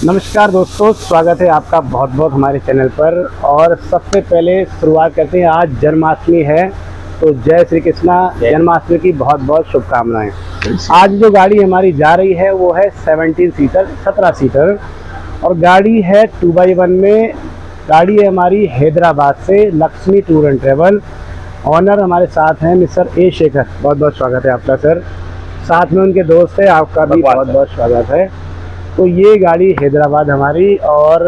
नमस्कार दोस्तों, स्वागत है आपका बहुत बहुत हमारे चैनल पर। और सबसे पहले शुरुआत करते हैं, आज जन्माष्टमी है तो जय श्री कृष्णा, जन्माष्टमी की बहुत बहुत शुभकामनाएं। आज जो गाड़ी हमारी जा रही है वो है 17 सीटर और गाड़ी है 2x1 में। गाड़ी है हमारी हैदराबाद से Lakshmi tour and travel. Owner हमारे साथ हैं मिस्टर ए शेखर, बहुत बहुत स्वागत है आपका सर। साथ में उनके दोस्त है, आपका भी बहुत बहुत स्वागत है। तो ये गाड़ी हैदराबाद हमारी और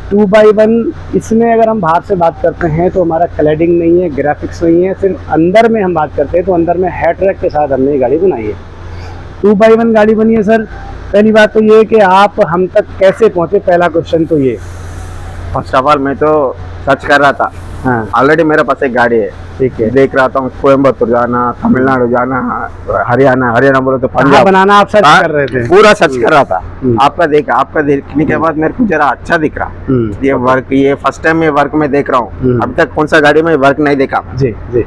2x1। इसमें अगर हम बाहर से बात करते हैं तो हमारा क्लैडिंग नहीं है, ग्राफिक्स नहीं है, सिर्फ अंदर में हम बात करते हैं तो अंदर में हैट्रैक के साथ हमने ये गाड़ी बनाई है। 2x1 गाड़ी बनी है सर। पहली बात तो ये कि आप हम तक कैसे पहुँचे, पहला क्वेश्चन तो ये। फर्स्ट ऑफ ऑल मैं तो सर्च कर रहा था। हाँ, ऑलरेडी मेरे पास एक गाड़ी है, ठीक है। देख रहा था कोयम्बतूर जाना, तमिलनाडु जाना, हरियाणा बोले तो पंजाब बनाना आप सर्च कर रहे थे? पूरा सर्च कर रहा था। आपका देखने के बाद मेरे को जरा अच्छा दिख रहा। ये वर्क, ये फर्स्ट टाइम मैं वर्क में देख रहा हूँ। अब तक कौन सा गाड़ी में वर्क नहीं देखा। जी जी।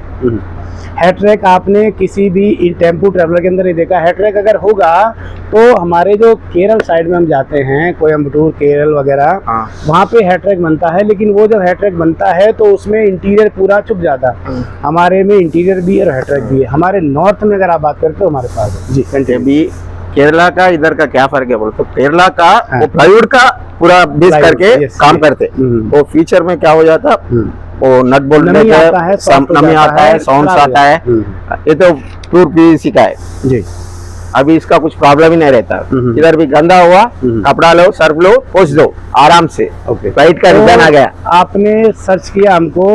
हैट्रैक आपने किसी भी टेम्पो ट्रैवलर के अंदर नहीं देखा। हैट्रैक अगर होगा तो हमारे जो केरल साइड में हम जाते हैं, कोयम्बटूर केरल वगैरह, वहाँ पे हैट्रैक बनता है। लेकिन वो जब हैट्रैक बनता है तो उसमें इंटीरियर पूरा छुप जाता है। हमारे में इंटीरियर भी और हैट्रैक भी है। हमारे नॉर्थ में अगर आप बात करते हो हमारे पास है। जी, अभी केरला का इधर का क्या फर्क है बोल तो केरला का वो प्लाईवुड का पूरा बेस करके काम करते। वो फीचर में क्या हो जाता, वो नट बोल्ट नमी आता है, साउंड आता है। ये तो प्योर पीवीसी का है जी। अभी इसका कुछ प्रॉब्लम ही नहीं रहता। इधर भी गंदा हुआ कपड़ा लो, सर्फ लो, पोंछ दो आराम से। फ्लाइट का रिटर्न आ गया। आपने सर्च किया हमको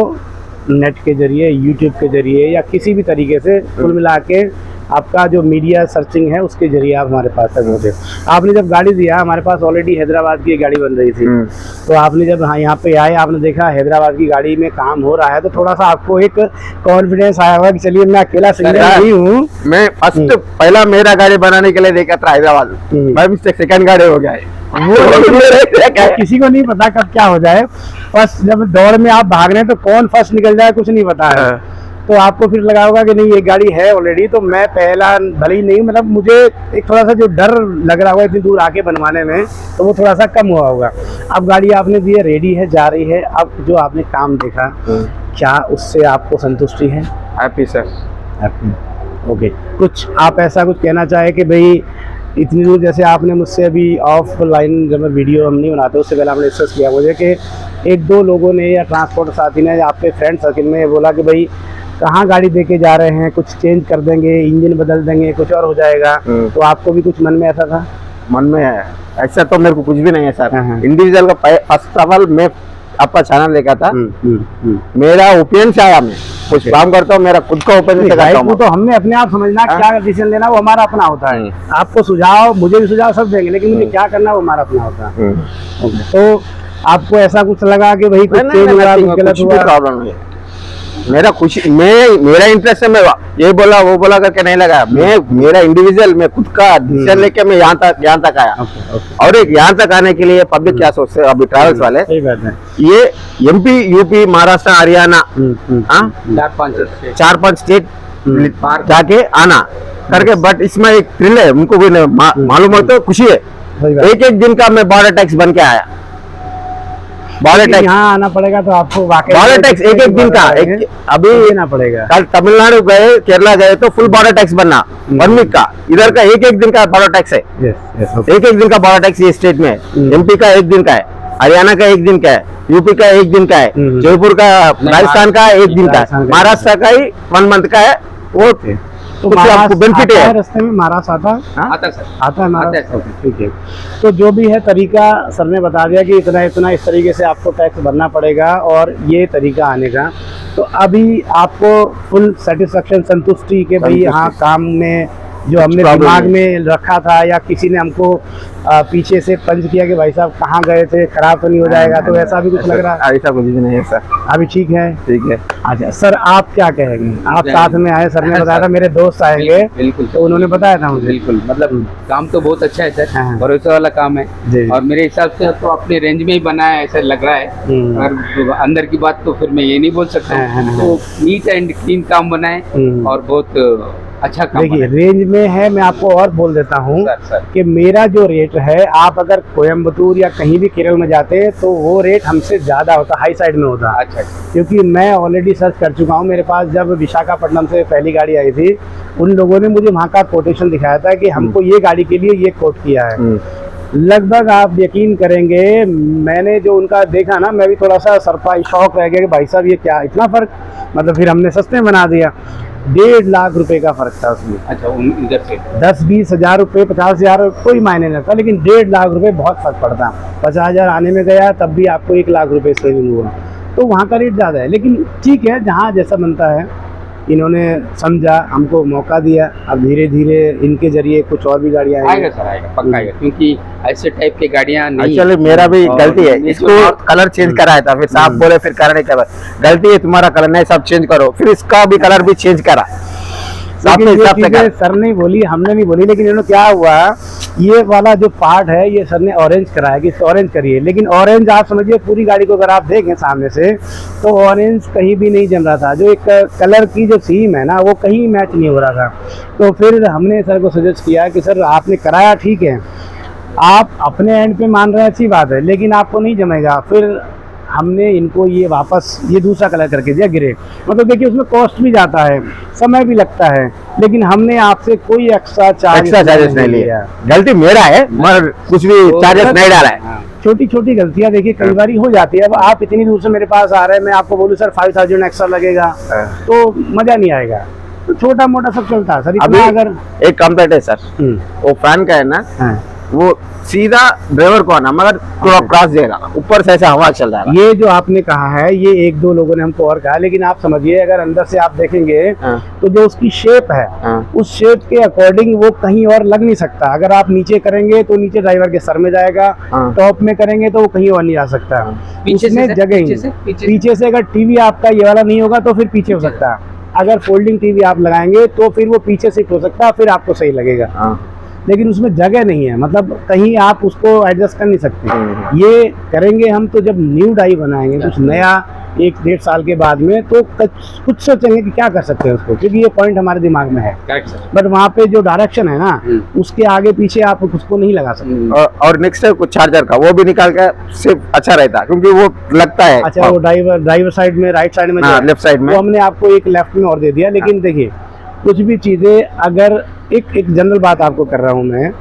नेट के जरिए, यूट्यूब के जरिए या किसी भी तरीके से, कुल मिला के आपका जो मीडिया सर्चिंग है उसके जरिए आप हमारे पास तक पहुंचे। आपने जब गाड़ी दिया, हमारे पास ऑलरेडी हैदराबाद की गाड़ी बन रही थी, तो आपने जब यहाँ पे आए, आपने देखा हैदराबाद की गाड़ी में काम हो रहा है तो थोड़ा सा आपको एक कॉन्फिडेंस आया होगा कि चलिए मैं अकेला सिंगल नहीं हूँ। मैं फर्स्ट पहला मेरा गाड़ी बनाने के लिए देखा था हैदराबाद, मैं भी सेकंड गाड़ी हो गया है। वो किसी को नहीं पता कब क्या हो जाए। फर्स्ट जब दौड़ में आप भाग रहे हैं तो कौन फर्स्ट निकल जाए कुछ नहीं पता है। तो आपको फिर लगा होगा कि नहीं ये गाड़ी है ऑलरेडी, तो मैं पहला भले ही नहीं, मतलब मुझे एक थोड़ा सा जो डर लग रहा होगा इतनी दूर आके बनवाने में, तो वो थोड़ा सा कम हुआ होगा। अब गाड़ी आपने दी है, रेडी है, जा रही है। अब जो आपने काम देखा, क्या उससे आपको संतुष्टि है? Happy sir, happy. ओके, कुछ आप ऐसा कुछ कहना चाहे कि भाई इतनी दूर, जैसे आपने मुझसे अभी ऑफलाइन जब मैं वीडियो हम नहीं बनाते उससे पहले आपने डिस्कस किया मुझे कि एक दो लोगों ने या ट्रांसपोर्ट साथी ने या आपके फ्रेंड सर्किल में बोला कि भाई कहाँ गाड़ी देके जा रहे हैं, कुछ चेंज कर देंगे, इंजन बदल देंगे, कुछ और हो जाएगा। तो आपको भी कुछ मन में ऐसा था? मन में है ऐसा तो मेरे को कुछ भी नहीं है सर। इंडिविजुअल का फर्स्ट ऑफ ऑल मैं आपका चैनल देखा था, मेरा ओपिनियन से आया। मैं कुछ काम करता हूँ, मेरा खुद का ओपिनियन से करता हूँ। तो हमने अपने आप समझना क्या डिसीजन लेना वो हमारा अपना होता है। आपको सुझाव, मुझे भी सुझाव सब देंगे, लेकिन मुझे क्या करना वो हमारा अपना होता है। तो आपको ऐसा कुछ लगा कि भाई कुछ चेंज हुआ, कुछ गलत हुआ? प्रॉब्लम है मेरा खुशी, मेरा इंटरेस्ट है, मैं ये बोला वो बोला करके नहीं लगा। मैं मेरा इंडिविजुअल, मैं खुद का डिसीजन लेके मैं यहाँ तक आया। और एक यहाँ तक आने के लिए पब्लिक क्या सोचते हैं अभी ट्रैवल्स वाले, ये MP, UP, Maharashtra, Haryana, 4-5 state जाके आना करके, बट इसमें एक थ्रिल है, उनको भी मालूम हो तो खुशी है। एक दिन का मैं बॉर्डर टैक्स बन के आया। बॉर्डर टैक्स यहाँ आना पड़ेगा तो आपको वाकई बॉर्डर टैक्स एक दिन का अभी देना पड़ेगा। कल तमिलनाडु गए, केरला गए तो फुल बॉर्डर टैक्स बनना 1 वीक का। इधर का एक दिन का बॉर्डर टैक्स है। एक दिन का बॉर्डर टैक्स ये स्टेट में। एमपी का 1 दिन का है, हरियाणा का 1 दिन का है, यूपी का 1 दिन का है, जयपुर का, राजस्थान का 1 दिन का है, महाराष्ट्र का ही 1 मंथ का है। वो तो आपको बेनिफिट है। रास्ते में महाराष्ट्र आता है महाराष्ट्र, ठीक है। तो जो भी है तरीका सर ने बता दिया कि इतना इतना इस तरीके से आपको टैक्स भरना पड़ेगा और ये तरीका आने का। तो अभी आपको फुल सेटिस्फेक्शन, संतुष्टि के भाई यहाँ काम में जो हमने दिमाग में रखा था या किसी ने हमको पीछे से पंच किया कि भाई साहब कहाँ गए थे, खराब तो नहीं हो जाएगा, तो ऐसा भी कुछ लग रहा है? ऐसा कुछ भी नहीं है सर, अभी ठीक है। ठीक है। अच्छा सर, आप क्या कहेंगे? आप साथ में आए, सर ने बताया था मेरे दोस्त आएंगे, बिल्कुल, तो उन्होंने बताया था मुझे। बिल्कुल, मतलब काम तो बहुत अच्छा है सर, भरोसे वाला काम है और मेरे हिसाब से तो अपने रेंज में ही बना है ऐसा लग रहा है। और अंदर की बात तो फिर मैं ये नहीं बोल सकता। तो नीट एंड क्लीन काम बना है और बहुत अच्छा काम देखिए बना रेंज में है। मैं आपको और बोल देता हूँ सर कि मेरा जो रेट है, आप अगर कोयम्बतूर या कहीं भी केरल में जाते हैं तो वो रेट हमसे ज़्यादा होता, हाई साइड में होता। अच्छा क्योंकि मैं ऑलरेडी सर्च कर चुका हूँ। मेरे पास जब विशाखापट्टनम से पहली गाड़ी आई थी, उन लोगों ने मुझे वहाँ का कोटेशन दिखाया था कि हमको ये गाड़ी के लिए ये कोट किया है। लगभग आप यकीन करेंगे, मैंने जो उनका देखा ना, मैं भी थोड़ा सा सरप्राइज शॉक रह गया कि भाई साहब ये क्या इतना फ़र्क। मतलब फिर हमने सस्ते में बना दिया। 1.5 लाख रुपए का फ़र्क था उसमें। अच्छा इधर से 10-20 हज़ार रुपये, 50 हज़ार कोई मायने नहीं रखता, लेकिन 1.5 लाख रुपए बहुत फ़र्क पड़ता। 50 हज़ार आने में गया तब भी आपको 1 लाख रुपए सेविंग हुआ। तो वहाँ का रेट ज़्यादा है, लेकिन ठीक है, जहाँ जैसा बनता है। इन्होंने समझा, हमको मौका दिया। अब धीरे धीरे इनके जरिए कुछ और भी गाड़ियाँ आएगा सर, आएगा पक्का आएगा, क्योंकि ऐसे टाइप की गाड़ियाँ नहीं। एक्चुअली मेरा भी और गलती है, ये इसको जो कलर चेंज कराया था, फिर साहब बोले फिर करने के बाद गलती है तुम्हारा, कलर नहीं सब चेंज करो, फिर इसका भी कलर भी चेंज करा। लेकिन अपने ये हिसाब से चीज़ें करा। सर नहीं बोली, हमने नहीं बोली, लेकिन इन्होंने क्या हुआ, ये वाला जो पार्ट है ये सर ने ऑरेंज कराया कि ऑरेंज करिए। लेकिन ऑरेंज आप समझिए पूरी गाड़ी को अगर आप देखें सामने से तो ऑरेंज कहीं भी नहीं जम रहा था। जो एक कलर की जो सीम है ना, वो कहीं मैच नहीं हो रहा था। तो फिर हमने सर को सजेस्ट किया कि सर आपने कराया ठीक है, आप अपने एंड पे मान रहे हैं, अच्छी बात है, लेकिन आपको नहीं जमेगा। फिर हमने इनको ये वापस ये दूसरा कलर करके दिया, ग्रे। मतलब देखिए उसमें कॉस्ट भी जाता है, समय भी लगता है, लेकिन हमने आपसे कोई एक्स्ट्रा चार्जेस नहीं लिया। गलती मेरा है, मगर कुछ भी चार्जेस नहीं डाला है। छोटी छोटी गलतियां देखिए कई बार हो जाती है। अब आप इतनी दूर से मेरे पास आ रहे हैं, मैं आपको बोलूँ सर 5000 एक्स्ट्रा लगेगा तो मजा नहीं आएगा। तो छोटा मोटा सब चलता है सर। अभी इतना अगर एक कंप्लेंट है सर, वो फैन का है ना, वो सीधा ड्राइवर को आना, मगर थोड़ा क्रॉस देगा, ऊपर से ऐसा हवा चल रहा है। ये जो आपने कहा है, ये 1-2 लोगों ने हमको और कहा, लेकिन आप समझिए अगर अंदर से आप देखेंगे तो जो उसकी शेप है, उस शेप के अकॉर्डिंग वो कहीं और लग नहीं सकता। अगर आप नीचे करेंगे तो नीचे ड्राइवर के सर में जाएगा, टॉप में करेंगे तो वो कहीं और नहीं जा सकता। पीछे से जगह ही पीछे से अगर टीवी आपका ये वाला नहीं होगा तो फिर पीछे हो सकता है। अगर फोल्डिंग टीवी आप लगाएंगे तो फिर वो पीछे शिफ्ट हो सकता है, फिर आपको सही लगेगा। लेकिन उसमें जगह नहीं है, मतलब कहीं आप उसको एडजस्ट कर नहीं सकते। ये करेंगे हम तो जब न्यू डाई बनाएंगे कुछ नया 1-1.5 साल के बाद में, तो कुछ सोचेंगे कि क्या कर सकते हैं उसको, क्योंकि ये पॉइंट हमारे दिमाग में है। बट वहाँ पे जो डायरेक्शन है ना, उसके आगे पीछे आप उसको नहीं लगा सकते। और नेक्स्ट है कुछ चार्जर का, वो भी निकाल के सिर्फ अच्छा रहता, क्योंकि वो लगता है। अच्छा, वो ड्राइवर साइड में, राइट साइड में, लेफ्ट साइड में, वो हमने आपको एक लेफ्ट में और दे दिया। लेकिन देखिए कुछ भी चीज़ें, अगर एक जनरल बात आपको कर रहा हूँ मैं,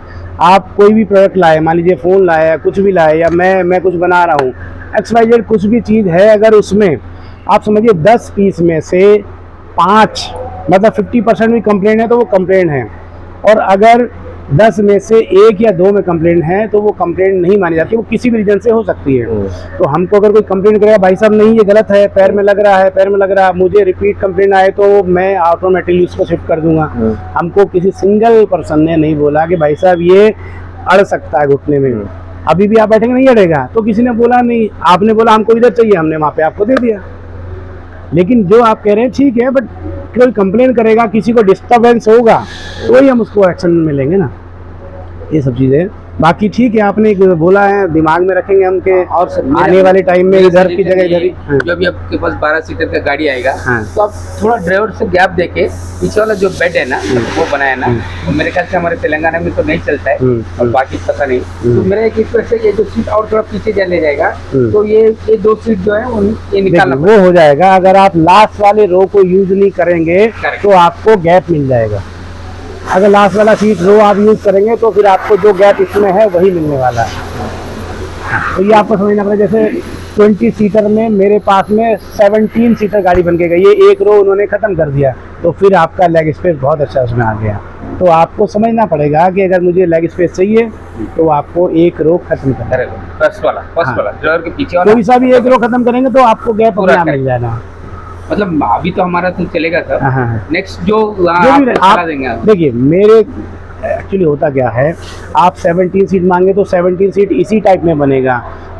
आप कोई भी प्रोडक्ट लाए, मान लीजिए फ़ोन लाए या कुछ भी लाए, या मैं कुछ बना रहा हूँ, XYZ कुछ भी चीज़ है, अगर उसमें आप समझिए 10 पीस में से 5 मतलब 50% भी कंप्लेंट है तो वो कंप्लेंट है, और अगर 10 में से 1 या 2 में कंप्लेंट है तो वो कंप्लेंट नहीं मानी जाती, वो किसी भी रीजन से हो सकती है। तो हमको अगर कोई कंप्लेंट करेगा, भाई साहब नहीं ये गलत है, पैर में लग रहा है, पैर में लग रहा है, मुझे रिपीट कंप्लेंट आए तो मैं ऑटोमेटिकली उसको शिफ्ट कर दूंगा। हमको किसी सिंगल पर्सन ने नहीं बोला कि भाई साहब ये अड़ सकता है घुटने में, अभी भी आप बैठेंगे नहीं अड़ेगा, तो किसी ने बोला नहीं, आपने बोला हमको इधर चाहिए, हमने वहाँ पे आपको दे दिया। लेकिन जो आप कह रहे हैं ठीक है, बट कोई कंप्लेन करेगा, किसी को डिस्टर्बेंस होगा तो ही हम उसको एक्शन में लेंगे ना, ये सब चीज़ें। बाकी ठीक है, आपने बोला है, दिमाग में रखेंगे हम के, और आने वाले टाइम में इधर की जगह इधर ही। जो भी आपके पास 12 सीटर का गाड़ी आएगा, तो आप थोड़ा ड्राइवर से गैप देके पीछे वाला जो बेड है ना, वो बनाया ना, तो मेरे ख्याल से हमारे तेलंगाना में तो नहीं चलता है, और बाकी पता नहीं। तो मेरा एक रिक्वेस्ट है, ये जो सीट और थोड़ा पीछे ले जाएगा, तो ये 2 सीट जो है ये निकालना वो हो जाएगा। अगर आप लास्ट वाले रो को यूज नहीं करेंगे तो आपको गैप मिल जाएगा। अगर लास्ट वाला सीट रो आप यूज करेंगे तो फिर आपको जो गैप इसमें है वही मिलने वाला है। तो ये आपको समझना पड़ेगा। जैसे 20 सीटर में मेरे पास में 17 सीटर गाड़ी बन के गई, ये एक रो उन्होंने ख़त्म कर दिया, तो फिर आपका लेग स्पेस बहुत अच्छा उसमें आ गया। तो आपको समझना पड़ेगा कि अगर मुझे लेग स्पेस चाहिए तो आपको एक रो खत्म करना है। फर्स्ट वाला ड्राइवर के पीछे वाला कोई सा भी एक रो खत्म करेंगे तो आपको गैप पूरा मिल जाएगा। मतलब अभी तो हमारा तो चलेगा सर, नेक्स्ट जो आप देखिए, मेरे एक्चुअली होता क्या है, आप 17 सीट मांगे तो 17 सीट इसी टाइप में बनेगा।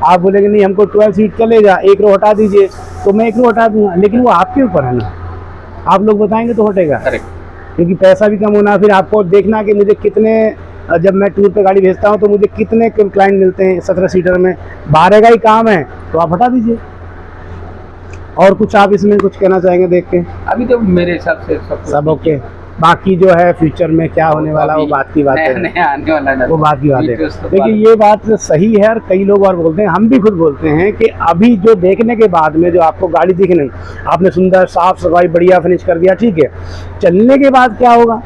आप बोलेंगे नहीं हमको 12 सीट चलेगा, एक रो हटा दीजिए, तो मैं एक रो हटा दूंगा, लेकिन वो आपके ऊपर है ना, आप लोग बताएंगे तो हटेगा। क्योंकि पैसा भी कम होना, फिर आपको देखना कि मुझे कितने, जब मैं टूर पे गाड़ी भेजता हूँ तो मुझे कितने क्लाइंट मिलते हैं 17 सीटर में, 12 का ही काम है, तो आप हटा दीजिए। और कुछ आप इसमें कुछ कहना चाहेंगे देख के? अभी तो मेरे हिसाब से सब ओके। बाकी जो है फ्यूचर में क्या होने वाला वो बात की बात है, नया आने वाला ना, वो बात की बात है। फीचर्स तो देखिए ये बात सही है और कई लोग और बोलते हैं, हम भी खुद बोलते हैं कि अभी जो देखने के बाद में जो आपको गाड़ी दिखने, आपने सुंदर साफ सफाई बढ़िया फिनिश कर दिया, ठीक है, चलने के बाद क्या होगा,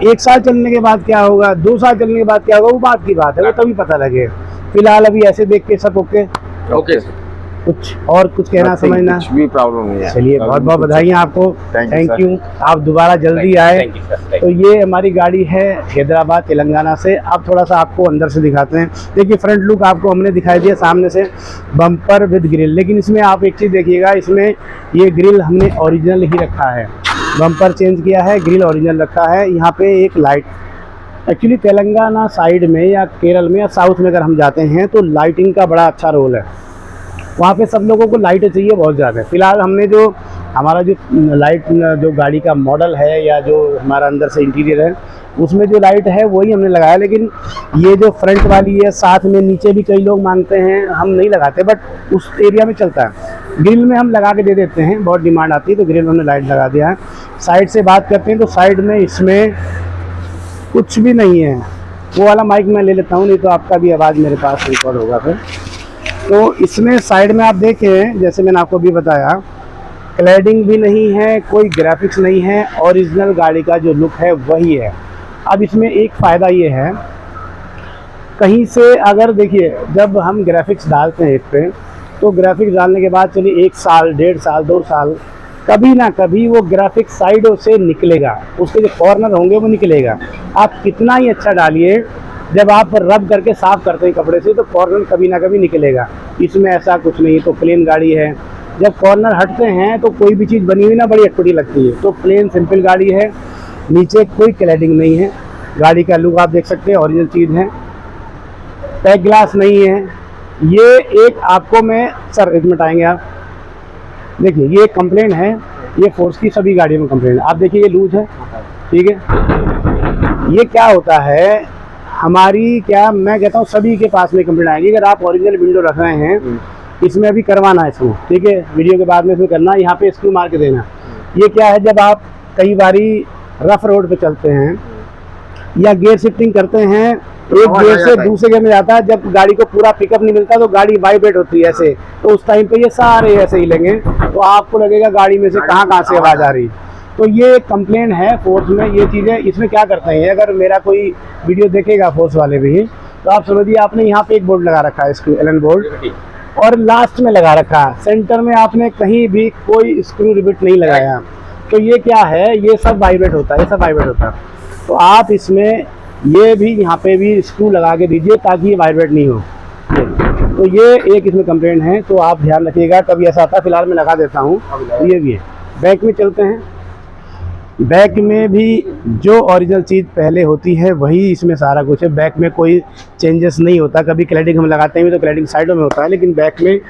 1 साल चलने के बाद क्या होगा, 2 साल चलने के बाद क्या होगा, वो बात की बात है, वो तभी पता लगे। फिलहाल अभी ऐसे देख के सब ओके, ओके। कुछ और कुछ कहना समझना, कुछ भी प्रॉब्लम नहीं है। चलिए बहुत बहुत बधाइयाँ आपको, Thank you, thank sir. You, आप दोबारा जल्दी आए। Thank you sir. तो ये हमारी गाड़ी है हैदराबाद तेलंगाना से। अब थोड़ा सा आपको अंदर से दिखाते हैं। देखिए फ्रंट लुक आपको हमने दिखाई दिया सामने से, बम्पर विद ग्रिल, लेकिन इसमें आप एक चीज़ देखिएगा, इसमें ये ग्रिल हमने ओरिजिनल ही रखा है, बम्पर चेंज किया है, ग्रिल ओरिजिनल रखा है। यहाँ पे एक लाइट, एक्चुअली तेलंगाना साइड में या केरल में या साउथ में अगर हम जाते हैं तो लाइटिंग का बड़ा अच्छा रोल है, वहाँ पे सब लोगों को लाइटें चाहिए बहुत ज़्यादा। फिलहाल हमने जो हमारा जो लाइट जो गाड़ी का मॉडल है या जो हमारा अंदर से इंटीरियर है उसमें जो लाइट है वही हमने लगाया, लेकिन ये जो फ्रंट वाली है साथ में नीचे भी कई लोग मांगते हैं, हम नहीं लगाते, बट उस एरिया में चलता है। ग्रिल में हम लगा के दे देते हैं, बहुत डिमांड आती है तो ग्रिल में हमने लाइट लगा दिया है। साइड से बात करते हैं तो साइड में इसमें कुछ भी नहीं है। वो वाला माइक मैं ले लेता हूँ, नहीं तो आपका भी आवाज़ मेरे पास रिकॉर्ड होगा फिर। तो इसमें साइड में आप देखें, जैसे मैंने आपको भी बताया, क्लैडिंग भी नहीं है, कोई ग्राफिक्स नहीं है, ओरिजिनल गाड़ी का जो लुक है वही है। अब इसमें एक फ़ायदा ये है, कहीं से अगर देखिए जब हम ग्राफिक्स डालते हैं इस पर, तो ग्राफिक्स डालने के बाद चलिए 1 साल 1.5 साल 2 साल, कभी ना कभी वो ग्राफिक्स साइडों से निकलेगा, उसके जो कॉर्नर होंगे वो निकलेगा। आप कितना ही अच्छा डालिए, जब आप रब करके साफ़ करते हैं कपड़े से तो कॉर्नर कभी ना कभी निकलेगा। इसमें ऐसा कुछ नहीं, तो प्लेन गाड़ी है, जब कॉर्नर हटते हैं तो कोई भी चीज़ बनी हुई ना बड़ी अटपटी लगती है। तो प्लेन सिंपल गाड़ी है, नीचे कोई क्लैडिंग नहीं है, गाड़ी का लुक आप देख सकते हैं, ओरिजिनल चीज़ है, पैक ग्लास नहीं है। ये एक आपको मैं सर 1 मिनट आएंगे आप, देखिए ये कंप्लेंट है, ये फोर्स की सभी गाड़ियों में कंप्लेंट है। आप देखिए ये लूज है, ठीक है, ये क्या होता है हमारी, क्या मैं कहता हूँ सभी के पास में कंप्लेंट आएगी। अगर आप ओरिजिनल विंडो रख रहे हैं, इसमें अभी करवाना है इसको, ठीक है, वीडियो के बाद में इसमें करना, यहाँ पे स्क्रू मार के देना। ये क्या है, जब आप कई बारी रफ रोड पे चलते हैं या गियर शिफ्टिंग करते हैं, एक गियर से दूसरे गियर में जाता है, जब गाड़ी को पूरा पिकअप नहीं मिलता तो गाड़ी वाइब्रेट होती है ऐसे, तो उस टाइम पे ये सारे ऐसे ही लेंगे, तो आपको लगेगा गाड़ी में से कहाँ से आवाज़ आ रही। तो ये कंप्लेंट है फोर्स में, ये चीज़ें इसमें क्या करते हैं, अगर मेरा कोई वीडियो देखेगा फोर्स वाले भी, तो आप समझिए आपने यहाँ पे एक बोर्ड लगा रखा है, स्क्रू एलन बोर्ड, और लास्ट में लगा रखा है, सेंटर में आपने कहीं भी कोई स्क्रू रिबिट नहीं लगाया। तो ये क्या है, ये सब वाइब्रेट होता है, ये सब वाइब्रेट होता है। तो आप इसमें ये भी यहाँ पे भी स्क्रू लगा के दीजिए ताकि ये वाइब्रेट नहीं हो। तो ये एक इसमें कंप्लेंट है, तो आप ध्यान रखिएगा, कभी ऐसा आता है। फिलहाल मैं लगा देता हूँ, तो ये भी है। बैक में चलते हैं, बैक में भी जो ओरिजिनल चीज़ पहले होती है वही इसमें सारा कुछ है। बैक में कोई चेंजेस नहीं होता, कभी क्लैडिंग हम लगाते हैं तो क्लैडिंग साइडों में होता है, लेकिन बैक में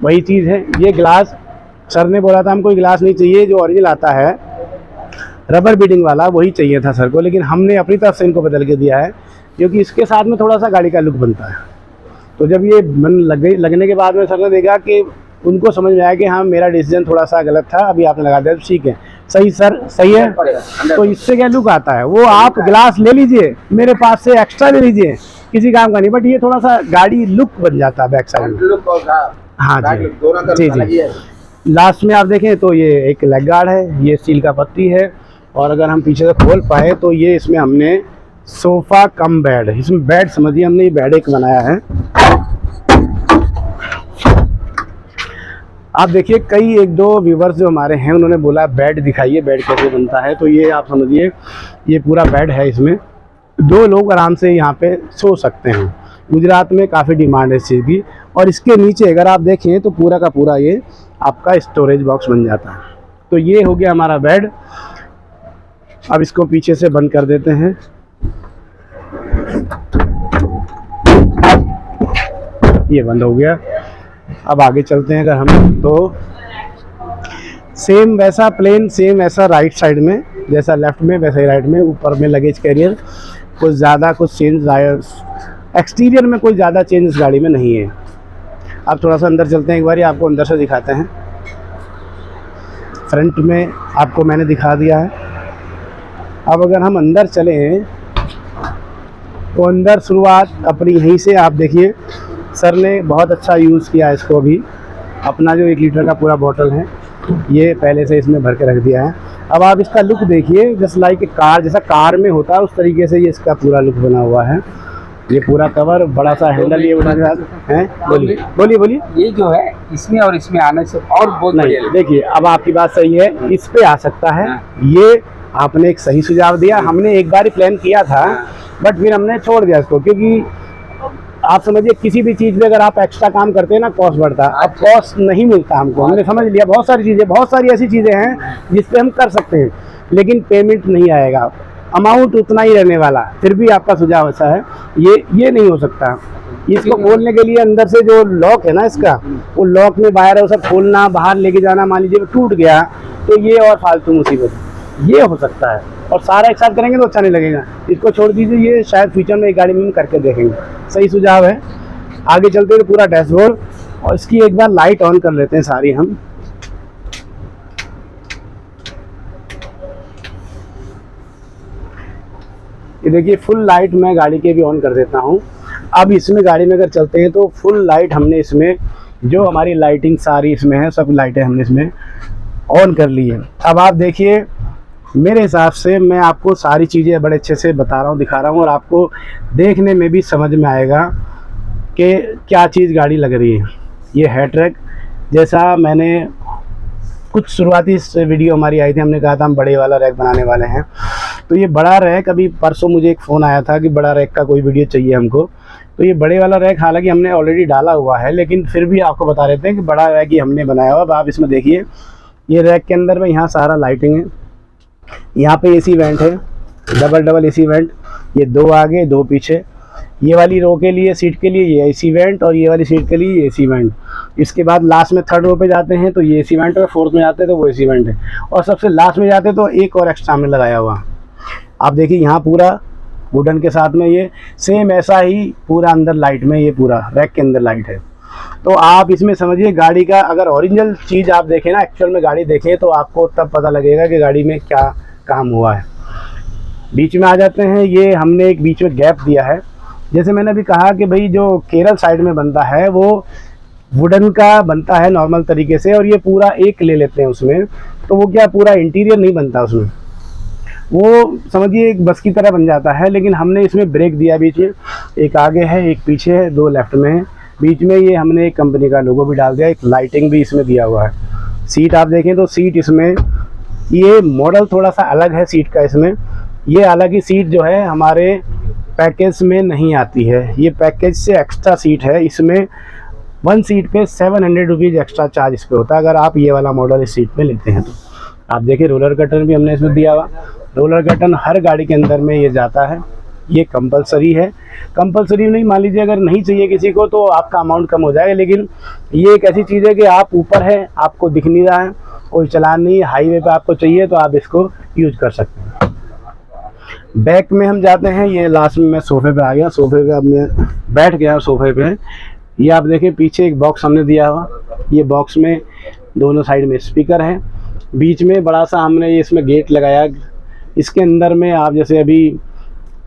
वही चीज़ है। ये ग्लास सर ने बोला था हमको ग्लास नहीं चाहिए, जो ओरिजिनल आता है रबर बीडिंग वाला वही चाहिए था सर को, लेकिन हमने अपनी तरफ से इनको बदल के दिया है, क्योंकि इसके साथ में थोड़ा सा गाड़ी का लुक बनता है। तो जब ये लगने के बाद में सर ने देखा कि उनको समझ में आया कि हाँ मेरा डिसीजन थोड़ा सा गलत था, अभी आपने लगा दिया, ठीक है, सही सर, सही है। तो इससे क्या लुक आता है, वो आप ग्लास ले लीजिए, मेरे पास से एक्स्ट्रा ले लीजिए, किसी काम का नहीं, बट ये थोड़ा सा गाड़ी लुक बन जाता है बैक साइड में। हाँ जी जी। लास्ट में आप देखें तो ये एक लेग गार्ड है, ये स्टील का पत्ती है, और अगर हम पीछे से खोल पाए तो ये इसमें हमने सोफ़ा कम बेड, इसमें बेड समझिए हमने ये बेड एक बनाया है। आप देखिए कई 1-2 व्यूवर्स जो हमारे हैं उन्होंने बोला बेड दिखाइए, बेड कैसे बनता है, तो ये आप समझिए ये पूरा बेड है, इसमें 2 लोग आराम से यहाँ पे सो सकते हैं। गुजरात में काफ़ी डिमांड है इस चीज़ की। और इसके नीचे अगर आप देखें तो पूरा का पूरा ये आपका स्टोरेज बॉक्स बन जाता है। तो ये हो गया हमारा बेड। अब इसको पीछे से बंद कर देते हैं। ये बंद हो गया। अब आगे चलते हैं अगर हम, तो सेम वैसा प्लेन, सेम ऐसा राइट साइड में जैसा लेफ्ट में वैसा ही राइट में, ऊपर में लगेज कैरियर, कुछ ज़्यादा कुछ चेंज आया, एक्सटीरियर में कोई ज़्यादा चेंज इस गाड़ी में नहीं है। अब थोड़ा सा अंदर चलते हैं, एक बार आपको अंदर से दिखाते हैं। फ्रंट में आपको मैंने दिखा दिया है, अब अगर हम अंदर चले हैं तो अंदर शुरुआत अपनी यहीं से। आप देखिए सर ने बहुत अच्छा यूज़ किया इसको। अभी अपना जो 1 लीटर का पूरा बॉटल है ये पहले से इसमें भर के रख दिया है। अब आप इसका लुक देखिए, जस्ट लाइक कार, जैसा कार में होता है उस तरीके से ये इसका पूरा लुक बना हुआ है। ये पूरा कवर, बड़ा सा हैंडल ये बना है। बोलिए बोलिए बोलिए। ये जो है इसमें और इसमें आने से और बहुत बढ़िया नहीं, देखिए अब आपकी बात सही है, इस पे आ सकता है। ये आपने एक सही सुझाव दिया। हमने एक बार ही प्लान किया था बट फिर हमने छोड़ दिया इसको, क्योंकि आप समझिए किसी भी चीज़ में अगर आप एक्स्ट्रा काम करते हैं ना कॉस्ट बढ़ता है। अब कॉस्ट नहीं मिलता हमको, हमने समझ लिया। बहुत सारी ऐसी चीज़ें हैं जिस पे हम कर सकते हैं लेकिन पेमेंट नहीं आएगा, अमाउंट उतना ही रहने वाला। फिर भी आपका सुझाव ऐसा है, ये नहीं हो सकता। इसको खोलने के लिए अंदर से जो लॉक है ना इसका, वो लॉक में वायर है, वो सब खोलना, बाहर लेके जाना, मान लीजिए टूट गया तो ये और फालतू मुसीबत। ये हो सकता है और सारा एक साथ करेंगे तो अच्छा नहीं लगेगा। इसको छोड़ दीजिए, ये शायद फ्यूचर में एक गाड़ी में हम करके देखेंगे। सही सुझाव है। आगे चलते हैं पूरा डैशबोर्ड और इसकी एक बार लाइट ऑन कर लेते हैं सारी हम। ये देखिए फुल लाइट मैं गाड़ी के भी ऑन कर देता हूँ। अब इसमें गाड़ी में अगर चलते हैं तो फुल लाइट हमने इसमें, जो हमारी लाइटिंग सारी इसमें है, सब लाइटें हमने इसमें ऑन कर ली है। अब आप देखिए मेरे हिसाब से मैं आपको सारी चीज़ें बड़े अच्छे से बता रहा हूँ, दिखा रहा हूँ और आपको देखने में भी समझ में आएगा कि क्या चीज़ गाड़ी लग रही है। ये है ट्रैक, जैसा मैंने कुछ शुरुआती वीडियो हमारी आई थी, हमने कहा था हम बड़े वाला रैक बनाने वाले हैं। तो ये बड़ा रैक, अभी परसों मुझे एक फ़ोन आया था कि बड़ा रैक का कोई वीडियो चाहिए हमको। तो ये बड़े वाला रैक हालांकि हमने ऑलरेडी डाला हुआ है, लेकिन फिर भी आपको बता देते हैं कि बड़ा रैक ही हमने बनाया हुआ। अब आप इसमें देखिए, ये रैक के अंदर में यहाँ सारा लाइटिंग है, यहाँ पे एसी वेंट है, डबल एसी वेंट, ये 2 आगे 2 पीछे। ये वाली रो के लिए, सीट के लिए ये एसी वेंट और ये वाली सीट के लिए ये एसी वेंट। इसके बाद लास्ट में 3rd रो पे जाते हैं तो ये एसी वेंट, और 4th में जाते हैं तो वो एसी वेंट है, और सबसे लास्ट में जाते हैं तो एक और एक्स्ट्रा में लगाया हुआ। आप देखिए यहाँ पूरा वुडन के साथ में ये सेम ऐसा ही पूरा अंदर लाइट में, ये पूरा रैक के अंदर लाइट है। तो आप इसमें समझिए गाड़ी का अगर ओरिजिनल चीज़ आप देखें ना, एक्चुअल में गाड़ी देखें, तो आपको तब पता लगेगा कि गाड़ी में क्या काम हुआ है। बीच में आ जाते हैं, ये हमने एक बीच में गैप दिया है। जैसे मैंने अभी कहा कि भाई जो केरल साइड में बनता है वो वुडन का बनता है नॉर्मल तरीके से, और ये पूरा एक ले लेते हैं उसमें, तो वो क्या पूरा इंटीरियर नहीं बनता उसमें, वो समझिए एक बस की तरह बन जाता है। लेकिन हमने इसमें ब्रेक दिया बीच में, एक आगे है एक पीछे है, 2 लेफ्ट में है, बीच में ये हमने एक कंपनी का लोगो भी डाल दिया, एक लाइटिंग भी इसमें दिया हुआ है। सीट आप देखें तो सीट इसमें, ये मॉडल थोड़ा सा अलग है सीट का। इसमें ये हालांकि सीट जो है हमारे पैकेज में नहीं आती है, ये पैकेज से एक्स्ट्रा सीट है। इसमें 1 सीट पे 700 रुपीज़ एक्स्ट्रा चार्ज इस पर होता है अगर आप ये वाला मॉडल इस सीट पे लेते हैं तो। आप देखिए रोलर कर्टन भी हमने इसमें दिया हुआ। रोलर कर्टन हर गाड़ी के अंदर में ये जाता है, ये कंपलसरी है। कंपलसरी नहीं, मान लीजिए अगर नहीं चाहिए किसी को तो आपका अमाउंट कम हो जाएगा, लेकिन ये एक ऐसी चीज़ है कि आप ऊपर है, आपको दिख नहीं रहा है, कोई चलान नहीं, हाईवे पे आपको चाहिए तो आप इसको यूज कर सकते हैं। बैक में हम जाते हैं, ये लास्ट में मैं सोफे पे आ गया, सोफे पे अब मैं बैठ गया सोफे पे। ये आप देखें पीछे एक बॉक्स हमने दिया हुआ, ये बॉक्स में दोनों साइड में स्पीकर है, बीच में बड़ा सा हमने ये इसमें गेट लगाया। इसके अंदर में आप जैसे अभी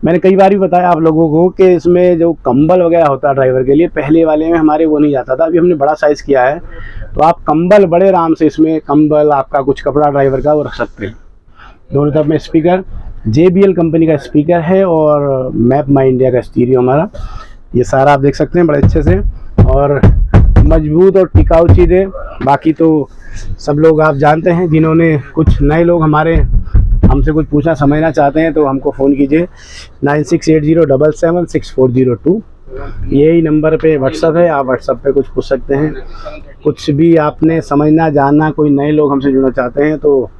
मैंने कई बार भी बताया आप लोगों को कि इसमें जो कंबल वगैरह होता है ड्राइवर के लिए, पहले वाले में हमारे वो नहीं जाता था, अभी हमने बड़ा साइज़ किया है तो आप कंबल बड़े आराम से इसमें, कंबल आपका कुछ कपड़ा ड्राइवर का वो रख सकते हैं। दोनों तरफ में स्पीकर, JBL कंपनी का स्पीकर है और मैप माई इंडिया का स्टीरियो हमारा, ये सारा आप देख सकते हैं बड़े अच्छे से, और मजबूत और टिकाऊ चीज़ें। बाकी तो सब लोग आप जानते हैं, जिन्होंने कुछ नए लोग हमारे हमसे कुछ पूछना समझना चाहते हैं तो हमको फ़ोन कीजिए 9680776402। यही नंबर पे व्हाट्सअप है, आप व्हाट्सअप पे कुछ पूछ सकते हैं। कुछ भी आपने समझना जानना, कोई नए लोग हमसे जुड़ना चाहते हैं तो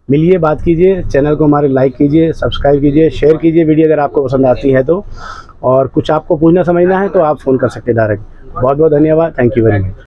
मिलिए, बात कीजिए। चैनल को हमारे लाइक कीजिए, सब्सक्राइब कीजिए, शेयर कीजिए वीडियो अगर आपको पसंद आती है तो, और कुछ आपको पूछना समझना है तो आप फ़ोन कर सकते हैं डायरेक्ट। बहुत बहुत धन्यवाद, थैंक यू वेरी मच।